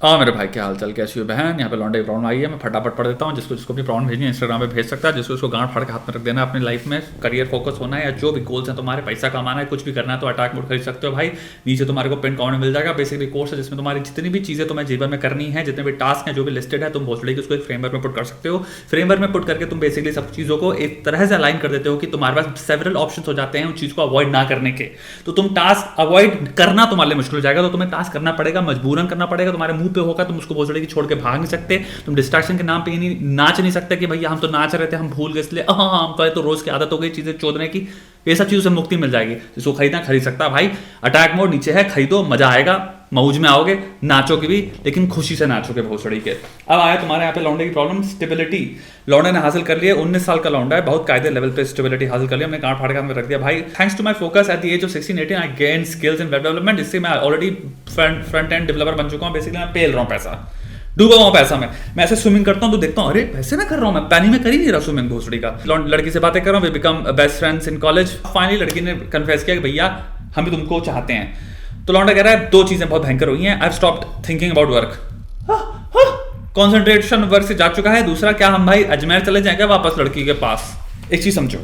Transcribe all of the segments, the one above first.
हाँ मेरे भाई, क्या हाल चाल, कैसी हो बहन। यहाँ पे लौंडे की प्रॉब्लम आई है, मैं फटाफट पढ़ देता हूँ। जिसको जिसको अपनी प्रॉब्लम भेजनी है इंस्टाग्राम पे भेज सकता है, जिसको उसको गांठ फाड़ के हाथ में रख देना है। अपनी लाइफ में करियर फोकस होना है या जो भी गोल्स हैं तुम्हारे, पैसा कमाना है, कुछ भी करना है तो अटैक मोड खरीद सकते हो भाई। नीचे तुम्हारे को पिन कमेंट में मिल जाएगा। बेसिकली कोर्स है जिसमें तुम्हारी जितनी भी चीज़ें तुम्हें जीवन में करनी है, जितने भी टास्क हैं जो भी लिस्टेड है, तुम भोसड़ी के उसको एक फ्रेमवर्क में पुट कर सकते हो। फ्रेमवर्क में पुट करके तुम बेसिकली सब चीज़ों को एक तरह से अलाइन कर देते हो कि तुम्हारे पास सेवरल ऑप्शन हो जाते हैं उस चीज़ को अवॉइड ना करने के। तो तुम टास्क अवॉइड करना तुम्हारे लिए मुश्किल हो जाएगा, तो तुम्हें टास्क करना पड़ेगा, मजबूरन करना पड़ेगा। तुम्हारे मुंह पे होगा, तुम उसको भोसड़ी की छोड़ के भाग नहीं सकते। तुम डिस्ट्रैक्शन के नाम पे नहीं नाच नहीं सकते कि भैया हम तो नाच रहे थे, हम भूल गए इसलिए हाँ हम तो रोज की आदत हो गई चीजें चोदने की। ये सब चीजों से मुक्ति मिल जाएगी। जिसको खरीदना खरीद सकता है भाई। अटैक मोड नीचे है, खरीदो, मजा आएगा, मौज में आओगे, नाचोगे भी, लेकिन खुशी से नाचोगे भोसड़ी के। अब आया तुम्हारे यहाँ पे लौंडे की प्रॉब्लम, स्टेबिलिटी। लौंडे ने हासिल कर लिया, 19 साल का लौंडा है, बहुत कायदे लेवल पे स्टेबिलिटी हासिल कर लिया। हमने गांठ फाड़ के में रख दिया भाई। Thanks to my focus at the age of 16-18 I gain skills in web development. इससे मैं ऑलरेडी फ्रंट एंड डेवलपर बन चुका हूँ। बेसिकली मैं पेल रहा हूँ पैसा, डूबा हुआ पैसा में। मैं ऐसे स्विमिंग करता हूँ तो देखता हूँ, अरे पैसे में कर रहा हूँ, मैं पानी में कर ही नहीं रहा स्विमिंग भोसड़ी का। लड़की से बातें कर रहा हूँ, we become best friends in college. Finally लड़की ने कन्फेस किया कि भैया हम भी तुमको चाहते हैं। तो लौंडा कह रहा है दो चीजें बहुत भयंकर हुई हैं, I have stopped thinking about work. Concentration work से जा चुका है। दूसरा, क्या हम भाई अजमेर चले जाएंगे वापस लड़की के पास। एक चीज समझो,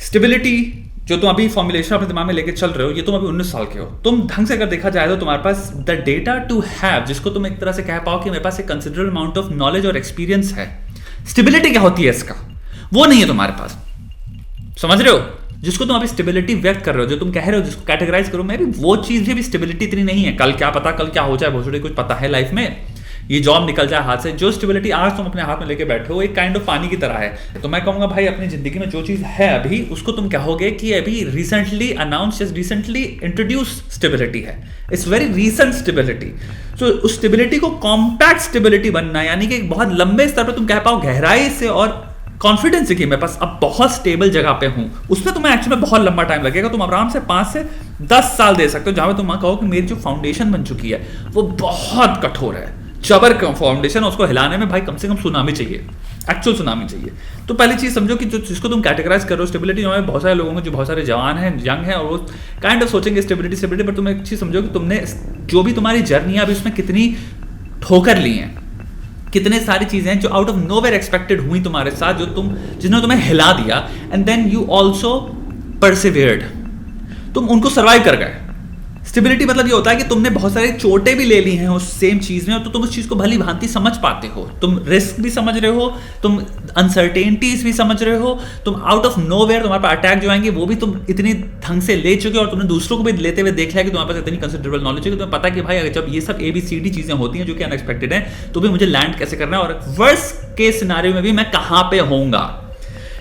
स्टेबिलिटी जो तुम अभी फॉर्मुलेशन अपने दिमाग में लेके चल रहे हो, ये तुम अभी 19 साल के हो। तुम ढंग से अगर देखा जाए तो तुम्हारे पास द डेटा टू हैव, जिसको तुम एक तरह से कह पाओ कि मेरे पास एक कंसिडरेबल अमाउंट ऑफ नॉलेज और एक्सपीरियंस है। स्टेबिलिटी क्या होती है इसका, वो नहीं है तुम्हारे पास। समझ रहे हो? जिसको तुम अभी स्टेबिलिटी व्यक्त कर रहे हो, जो तुम कह रहे हो, जिसको कैटेगराइज करो, मेरी वो चीज भी स्टेबिलिटी इतनी नहीं है। कल क्या पता कल क्या हो जाए भोसड़ी, कुछ पता है लाइफ में, ये जॉब निकल जाए हाथ से। जो स्टेबिलिटी आज तुम अपने हाथ में लेके बैठे हो, एक काइंड ऑफ पानी की तरह है। तो मैं कहूंगा भाई अपनी जिंदगी में जो चीज है अभी, उसको तुम कहोगे कि अभी recently announce, just recently introduce stability है। It's very recent stability. So उस स्टेबिलिटी को कॉम्पैक्ट स्टेबिलिटी बनना, यानी कि बहुत लंबे स्तर पर तुम कह पाओ गहराई से और कॉन्फिडेंस है कि मेरे पास अब बहुत स्टेबल जगह पे हूं। उसमें तुम्हें एक्चुअली बहुत लंबा टाइम लगेगा। तुम आराम से 5 से 10 साल दे सकते हो, जहां तुम कहो कि मेरी जो फाउंडेशन बन चुकी है वो बहुत कठोर है, जबर फाउंडेशन। उसको हिलाने में भाई कम से कम सुनामी चाहिए, एक्चुअल सुनामी चाहिए। तो पहली चीज समझो कि जो जिसको तुम कैटेगराइज कर रहे हो स्टेबिलिटी, में बहुत सारे लोगों में जो बहुत सारे जवान हैं, यंग हैं, और वो काइंड ऑफ सोचेंगे स्टेबिलिटी। पर तुम एक चीज समझो कि तुमने जो भी तुम्हारी जर्नी है अभी, उसमें कितनी ठोकर ली है, कितने सारी चीजें हैं जो आउट ऑफ नोवेयर एक्सपेक्टेड हुई तुम्हारे साथ, जो जिन्होंने तुम्हें हिला दिया, एंड देन यू ऑल्सो परसिवियर्ड। तुम उनको सर्वाइव कर गए। स्टेबिलिटी मतलब ये होता है कि तुमने बहुत सारी चोटें भी ले ली हैं उस सेम चीज में, तो तुम उस चीज को भली भांति समझ पाते हो। तुम रिस्क भी समझ रहे हो, तुम अनसर्टेनिटीज भी समझ रहे हो, तुम आउट ऑफ नोवेयर तुम्हारे पास अटैक जो आएंगे वो भी तुम इतनी ढंग से ले चुके हो, और तुमने दूसरों को भी लेते हुए देख लिया कि तुम्हारे पास इतनी कंसिडरेबल नॉलेज है कि तुम्हें पता है कि भाई जब ये सब ABCD चीजें होती हैं जो कि अनएक्सपेक्टेड है, तो भी मुझे लैंड कैसे करना है, और वर्स्ट केस सिनेरियो में भी मैं कहां पे होऊंगा।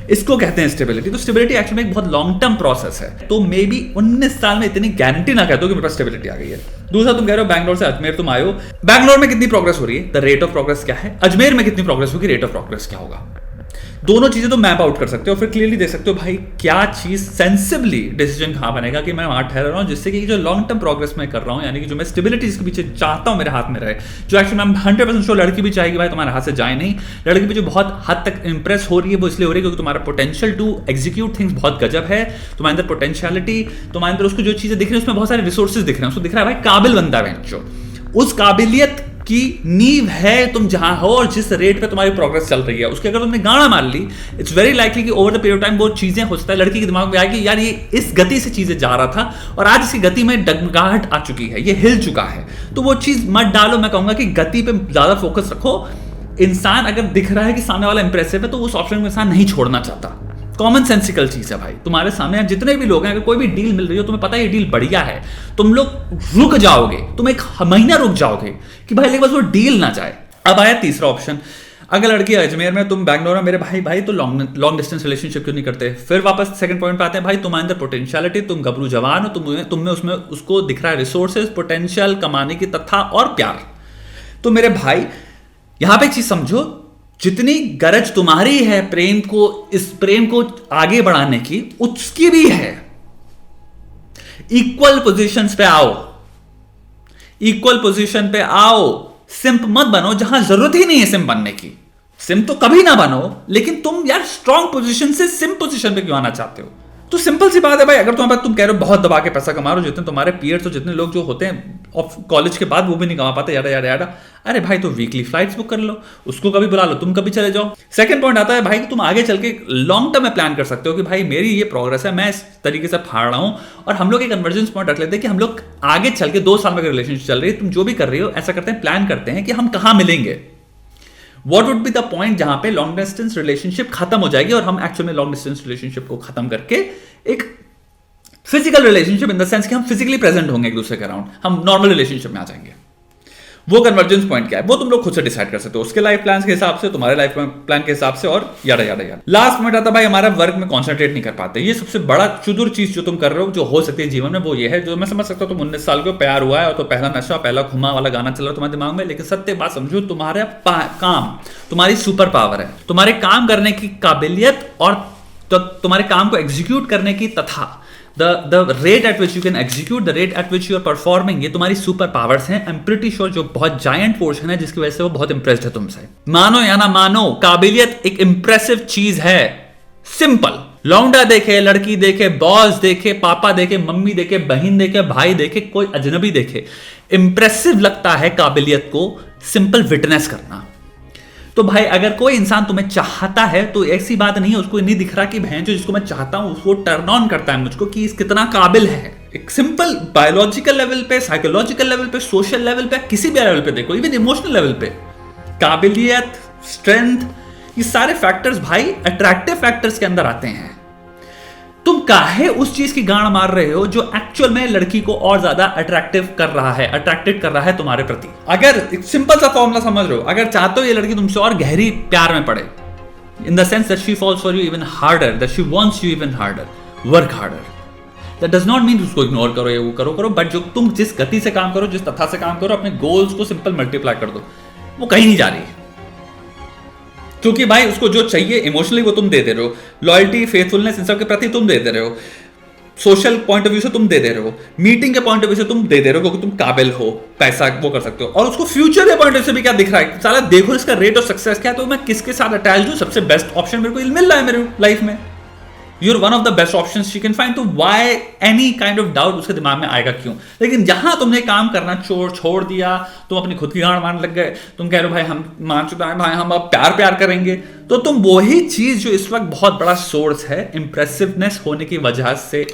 इसको कहते हैं स्टेबिलिटी। तो स्टेबिलिटी एक्चुअली एक बहुत लॉन्ग टर्म प्रोसेस है। तो मे बी 19 साल में इतनी गारंटी ना कहते हो कि मेरे पास स्टेबिलिटी आ गई है। दूसरा, तुम कह रहे हो बैंगलोर से अजमेर तुम आए हो, बैंगलोर में कितनी प्रोग्रेस हो रही है, द रेट ऑफ प्रोग्रेस क्या है, अजमेर में कितनी प्रोग्रेस होगी, रेट ऑफ प्रोग्रेस क्या होगा। दोनों चीजें तो मैप आउट कर सकते हो, फिर क्लियरली देख सकते हो भाई क्या चीज सेंसिबली डिसीजन कहां बनेगा कि मैं वहां ठहर रहा हूं, जिससे कि जो लॉन्ग टर्म प्रोग्रेस मैं कर रहा हूं, यानी कि जो मैं स्टेबिलिटी इसके पीछे चाहता हूं मेरे हाथ में रहे, जो एक्चुअली मैं 100% श्योर लड़की भी चाहेगी भाई तुम्हारे हाथ से जाए नहीं। लड़की भी जो बहुत हद तक इंप्रेस हो रही है वो इसलिए हो रही है क्योंकि तुम्हारा पोटेंशियल टू एग्जीक्यूट थिंग्स बहुत गजब है। तुम्हारे अंदर पोटेंशियलिटी, तुम्हारे अंदर उसको जो चीजें दिख रही है उसमें बहुत सारे रिसोर्सेज दिख रहे हैं, उसको दिख रहा है भाई काबिल बंदा है जो उस काबिलियत की नींव है तुम जहां हो और जिस रेट पे तुम्हारी प्रोग्रेस चल रही है उसके अगर तुमने गाना मार ली, इट्स वेरी लाइकली कि over the period of time वो चीजें हो सकता है लड़की के दिमाग में आएगी, यार ये इस गति से चीजें जा रहा था और आज इसकी गति में डगमगाहट आ चुकी है, ये हिल चुका है। तो वो चीज मत डालो। मैं कहूंगा कि गति पे ज्यादा फोकस रखो। इंसान अगर दिख रहा है कि सामने वाला इंप्रेसिव है तो उस ऑप्शन में इंसान नहीं छोड़ना चाहता। कॉमन सेंसिकल चीज है भाई। तुम्हारे सामने जितने भी लोग हैं, अगर कोई भी डील मिल रही हो, तुम्हें पता है ये डील बढ़िया है, तुम लोग रुक जाओगे, तुम एक महीना रुक जाओगे कि भाई लेकिन बस वो डील ना जाए। अब आया तीसरा ऑप्शन, अगर लड़की अजमेर में, तुम बैंगलोर में, मेरे भाई तो लॉन्ग डिस्टेंस रिलेशनशिप क्यों नहीं करते। फिर वापस सेकंड पॉइंट पे आते हैं भाई, तुम्हारे अंदर पोटेंशियलिटी, तुम गबरू जवान हो, तुम्हें उसमें उसको दिख रहा है रिसोर्सेज, पोटेंशियल कमाने की तथा और प्यार। तो मेरे भाई यहां पे एक चीज समझो, जितनी गरज तुम्हारी है इस प्रेम को आगे बढ़ाने की, उसकी भी है। इक्वल पोजीशंस पे आओ, इक्वल पोजीशन पे आओ। सिंप मत बनो जहां जरूरत ही नहीं है सिंप बनने की। सिंप तो कभी ना बनो, लेकिन तुम यार स्ट्रॉन्ग पोजीशन से सिंप पोजीशन पे क्यों आना चाहते हो। तो सिंपल सी बात है भाई, अगर तुम कह रहे हो बहुत दबा के पैसा कमा रहे हो, जितने तुम्हारे पीयर्स हो, जितने लोग जो होते हैं कॉलेज के बाद वो भी नहीं कमा पाते, यारा यारा यारा। अरे भाई तो वीकली फ्लाइट्स बुक कर लो, उसको कभी बुला लो, तुम कभी चले जाओ। सेकंड पॉइंट आता है भाई कि तुम आगे चल के लॉन्ग टर्म में प्लान कर सकते हो कि भाई मेरी ये प्रोग्रेस है, मैं इस तरीके से फाड़ रहा हूं, और हम लोग एक कन्वर्जेंस पॉइंट रख लेते हैं कि हम लोग आगे चल के 2 साल में रिलेशनशिप चल रही है, तुम जो भी कर रही हो ऐसा करते हैं, प्लान करते हैं कि हम कहां मिलेंगे। What would be the point जहां पे लॉन्ग डिस्टेंस रिलेशनशिप खत्म हो जाएगी और हम एक्चुअल में लॉन्ग डिस्टेंस रिलेशनशिप को खत्म करके एक physical relationship, in the sense कि हम फिजिकली प्रेजेंट होंगे एक दूसरे के अराउंड, हम नॉर्मल रिलेशनशिप में आ जाएंगे। वो कन्वर्जेंस पॉइंट क्या है वो तुम लोग खुद से डिसाइड कर सकते हो, उसके लाइफ प्लान के हिसाब से, तुम्हारे लाइफ प्लान के हिसाब से, और यारा यारा यारा। लास्ट पॉइंट आता है भाई हमारा वर्क में कॉन्सेंट्रेट नहीं कर पाते। ये सबसे बड़ा चुदुर चीज जो तुम कर रहे हो जो हो सकती है जीवन में, वो ये है, जो मैं समझ सकता हूँ तुम 19 साल के प्यार हुआ है और तो पहला नशा, पहला घुमा वाला गाना चल रहा है तुम्हारे दिमाग में, लेकिन सत्य बात समझो, तुम्हारा काम तुम्हारी सुपर पावर है, तुम्हारे काम करने की काबिलियत और तुम्हारे काम को एग्जीक्यूट करने की, तथा the rate at which you can execute, the rate at which you are performing, ये तुम्हारी सुपर पावर्स हैं। I'm pretty sure जो बहुत जायंट पोर्शन है जिसकी वजह से वो बहुत इंप्रेस्ड है तुमसे। मानो या ना मानो, काबिलियत एक इंप्रेसिव चीज है। सिंपल। लौंडा देखे, लड़की देखे, बॉस देखे, पापा देखे, मम्मी देखे, बहन देखे, भाई देखे, कोई अजनबी देखे, इंप्रेसिव लगता है काबिलियत को सिंपल विटनेस करना। तो भाई अगर कोई इंसान तुम्हें चाहता है तो ऐसी बात नहीं है, उसको नहीं दिख रहा कि भैंस जो जिसको मैं चाहता हूं उसको टर्न ऑन करता है मुझको कि इस कितना काबिल है। एक सिंपल बायोलॉजिकल लेवल पे, साइकोलॉजिकल लेवल पे, सोशल लेवल पे, किसी भी लेवल पे देखो, इवन इमोशनल लेवल पे, काबिलियत, स्ट्रेंथ, ये सारे फैक्टर्स भाई अट्रैक्टिव फैक्टर्स के अंदर आते हैं। तुम काहे उस चीज की गांड मार रहे हो जो एक्चुअल में लड़की को और ज्यादा अट्रैक्टिव कर रहा है, अट्रैक्टेड कर रहा है तुम्हारे प्रति। अगर एक सिंपल सा फॉर्मूला समझ रहे हो, अगर चाहते हो ये लड़की तुमसे और गहरी प्यार में पड़े, in the sense that she falls for you even harder, that she wants you even harder, work harder, that does not mean उसको इग्नोर करो, ये वो करो, बट जो तुम जिस गति से काम करो, जिस तथा से काम करो, अपने गोल्स को सिंपल मल्टीप्लाई कर दो, वो कहीं नहीं जा रही। क्योंकि भाई उसको जो चाहिए इमोशनली वो तुम दे रहे हो, लॉयल्टी, फेथफुलनेस, इन सब के प्रति तुम दे रहे हो, सोशल पॉइंट ऑफ व्यू से तुम दे रहे हो, मीटिंग के पॉइंट ऑफ व्यू से तुम दे रहे हो क्योंकि तुम काबिल हो, पैसा वो कर सकते हो, और उसको फ्यूचर के पॉइंट ऑफ व्यू से भी क्या दिख रहा है, साला देखो इसका रेट ऑफ सक्सेस क्या है, तो मैं किसके साथ अटैच हूं, सबसे बेस्ट ऑप्शन मेरे को मिल रहा है मेरे लाइफ में, you're one of the best option she can find, तो why any kind of doubt उसके दिमाग में आएगा क्यों। लेकिन जहां तुमने काम करना छोड़ दिया, तुम अपनी खुद की गांड मारने लग गए, तुम कह रहे हो भाई हम मान चुके हैं, भाई हम अब प्यार करेंगे, तो तुम वही चीज जो इस वक्त बहुत बड़ा सोर्स है इंप्रेसिवनेस होने की वजह से,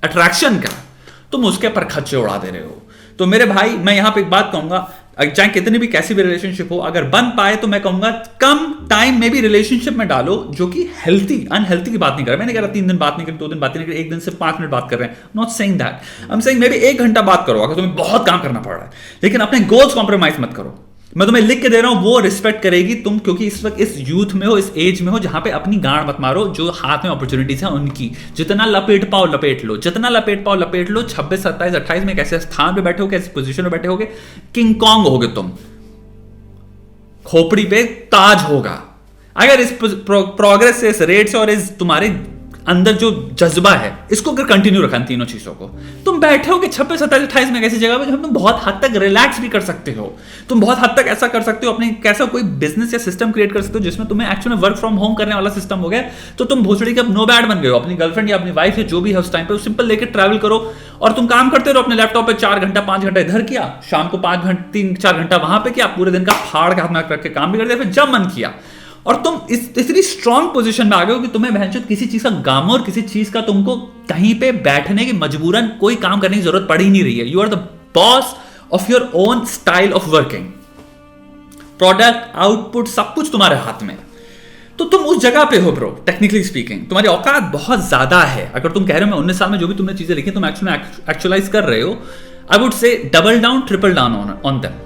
अट्रैक्शन का, तुम उसके पर खर्चे उड़ा दे रहे हो। तो मेरे भाई मैं यहां पे एक बात कहूंगा, चाहे कितनी भी कैसी भी रिलेशनशिप हो, अगर बन पाए तो मैं कहूंगा कम टाइम में भी रिलेशनशिप में डालो, जो कि हेल्थी, अनहेल्थी की बात नहीं कर रहा, मैं नहीं कह रहा 3 दिन बात नहीं करें, 2 दिन बात नहीं करें, 1 दिन सिर्फ 5 मिनट बात कर रहे हैं, not saying that, I am saying may be 1 घंटा बात करो अगर तुम्हें बहुत काम करना पड़ रहा है, लेकिन अपने गोल्स कॉम्प्रोमाइज मत करो। मैं तुम्हें लिख के दे रहा हूं, वो रिस्पेक्ट करेगी तुम, क्योंकि इस वक्त इस यूथ में हो, इस एज में हो जहां पे अपनी गांड मत मारो, जो हाथ में अपॉर्चुनिटीज हैं उनकी जितना लपेट पाओ लपेट लो, जितना लपेट पाओ लपेट लो। 26, 27, 28 में कैसे स्थान पे बैठे हो, कैसे पोजीशन में बैठे होगे, किंग कॉन्ग होगे तुम, खोपड़ी पे ताज होगा। अगर इस प्रोग्रेस से, इस रेट से और इस तुम्हारे अंदर जो जज्बा है, इसको अगर कंटिन्यू रखा तीनों चीजों को, तुम बैठे हो कि 26, 27, 28 में ऐसी जगह पे जहां तुम बहुत हद तक रिलैक्स भी कर सकते हो, तुम बहुत हद तक ऐसा कर सकते हो, अपने कैसा कोई बिजनेस या सिस्टम क्रिएट कर सकते हो जिसमें तुम्हें एक्चुअली वर्क फ्रॉम होम करने वाला सिस्टम हो गया, तो तुम भोसड़ी के नो बैड बन गए हो, अपनी गर्लफ्रेंड या अपनी वाइफ या जो भी है उस टाइम पे सिंपल लेकर ट्रैवल करो और तुम काम करते रहो अपने लैपटॉप पे, 4 घंटा 5 घंटा इधर किया, शाम को 5 घंटा 3-4 घंटा वहां पे किया, पूरे दिन का फाड़ के हाथ में रख के काम भी कर दिया, फिर जब मन किया, और तुम इतनी स्ट्रांग पोजीशन में आ गए हो कि तुम्हें भैंचोद किसी चीज का गम और किसी चीज का तुमको कहीं पे बैठने की मजबूरन कोई काम करने की जरूरत पड़ ही नहीं रही है। You are the boss of your own style of working, product, output, सब कुछ तुम्हारे हाथ में, तो तुम उस जगह पे हो ब्रो। टेक्निकली स्पीकिंग तुम्हारी औकात बहुत ज्यादा है। अगर तुम कह रहे हो मैं 19 साल में जो भी तुमने चीजें लिखी तुम एक्चुअलाइज कर रहे हो, I would say double down, triple down on them,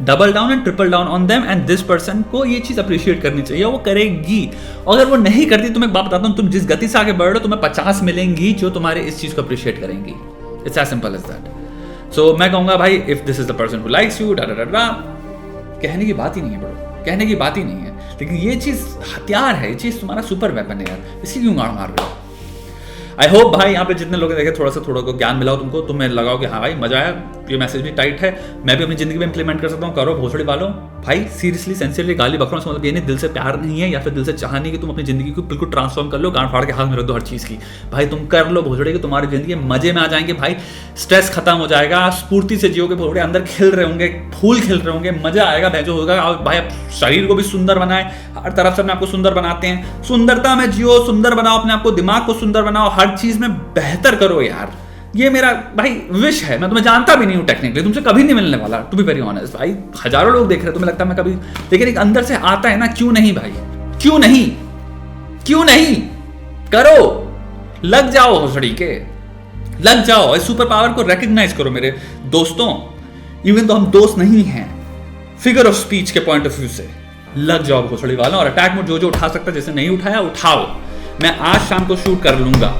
double down and triple down on them, and this person को ये चीज अप्रिशिएट करनी चाहिए, वो करेगी। अगर वो नहीं करती तो मैं बात बताता हूं, तुम जिस गति से आगे बढ़ रहे हो तुम्हें 50 मिलेंगी जो तुम्हारे इस चीज को अप्रिशिएट करेंगी। It's as simple as that. So मैं कहूंगा भाई, if this is the person who likes you, कहने की बात ही नहीं है ब्रो, कहने की बात ही नहीं है, लेकिन ये चीज हथियार है, ये चीज तुम्हारा सुपर वेपन है यार, इसकी क्यों गाड़ मार रहे हो। आई होप भाई यहाँ पे जितने लोग देखे थोड़ा को ज्ञान मिला हो तुमको, तुम्हें लगाओ कि हाँ भाई मजा आया, ये मैसेज भी टाइट है, मैं भी अपनी जिंदगी में इंप्लीमेंट कर सकता हूँ। करो भोसड़ी वालों। भाई सीरियसली सेंसियरली गाली बक रहा हूँ, मतलब ये नहीं दिल से प्यार नहीं है या फिर दिल से चाह नहीं कि तुम अपनी जिंदगी को बिल्कुल ट्रांसफॉर्म कर लो, गांड फाड़ के हाथ में रख दो हर चीज़ की। भाई तुम कर लो भोसड़ी की, तुम्हारी जिंदगी मजे में आ जाएंगे भाई, स्ट्रेस खत्म हो जाएगा, स्फूर्ति से जियोगे भोसड़ी, अंदर खिल रहे होंगे, फूल खिल रहे होंगे, मजा आएगा भैंजो होगा। और भाई आप शरीर को भी सुंदर बनाए, हर तरफ से अपने आपको सुंदर बनाते हैं, सुंदरता में जियो, सुंदर बनाओ अपने आपको, दिमाग को सुंदर बनाओ, हर चीज में बेहतर करो यार। ये मेरा भाई विश है। मैं तुम्हें जानता भी नहीं हूँ टेक्निकली, तुमसे कभी नहीं मिलने वाला, टू बी वेरी ऑनेस्ट भाई। हजारों लोग देख रहे हैं, तुम्हें लगता है मैं कभी, लेकिन एक अंदर से आता है ना, क्यों नहीं भाई, क्यों नहीं, क्यों नहीं, करो, लग जाओ भोसड़ी के, लग जाओ। इस सुपर पावर को रिकॉग्नाइज करो मेरे दोस्तों, इवन तो हम दोस्त नहीं हैं, फिगर ऑफ स्पीच के पॉइंट ऑफ व्यू से लग जाओ भोसड़ी वालों। और अटैक मोड जो उठा सकता है, जैसे नहीं उठाया उठाओ। मैं आज शाम को शूट कर लूंगा,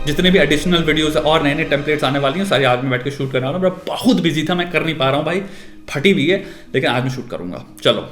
जितने भी एडिशनल वीडियोस और नए नए टेम्पलेट्स आने वाली हैं सारी आज में बैठ के शूट करने वाला हूं। मैं बहुत बिजी था, मैं कर नहीं पा रहा हूं भाई, फटी भी है, लेकिन आज मैं शूट करूंगा। चलो